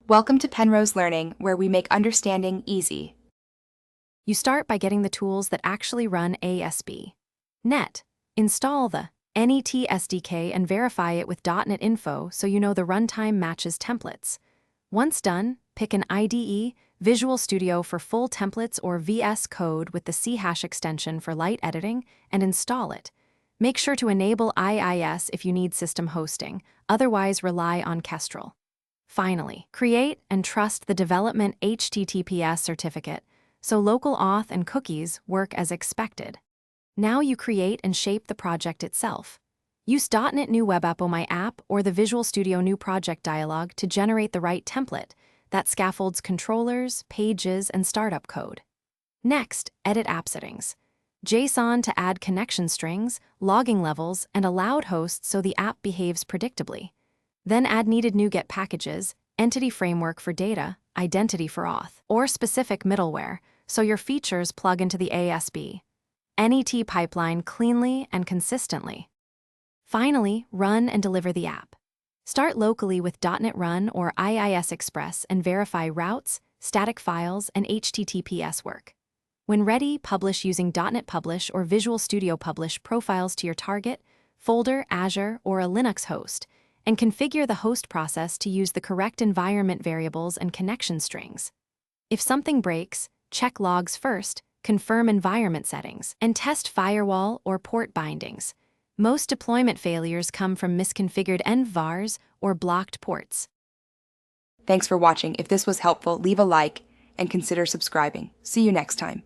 Welcome to Penrose Learning, where we make understanding easy. You start by getting the tools that actually run ASP. Net. Install the NET SDK and verify it with .NET Info so you know the runtime matches templates. Once done, pick an IDE, Visual Studio for full templates or VS Code with the C# extension for light editing, and install it. Make sure to enable IIS if you need system hosting, otherwise rely on Kestrel. Finally, create and trust the development HTTPS certificate so local auth and cookies work as expected. Now you create and shape the project itself. Use .NET New Web App My App or the Visual Studio New Project dialog to generate the right template that scaffolds controllers, pages, and startup code. Next, edit app settings. JSON to add connection strings, logging levels, and allowed hosts so the app behaves predictably. Then add needed NuGet packages, entity framework for data, identity for auth, or specific middleware, so your features plug into the ASP. NET pipeline cleanly and consistently. Finally, run and deliver the app. Start locally with .NET Run or IIS Express and verify routes, static files, and HTTPS work. When ready, publish using .NET Publish or Visual Studio Publish profiles to your target, folder, Azure, or a Linux host, and configure the host process to use the correct environment variables and connection strings. If something breaks, check logs first, confirm environment settings, and test firewall or port bindings. Most deployment failures come from misconfigured envvars or blocked ports. Thanks for watching. If this was helpful, leave a like and consider subscribing. See you next time.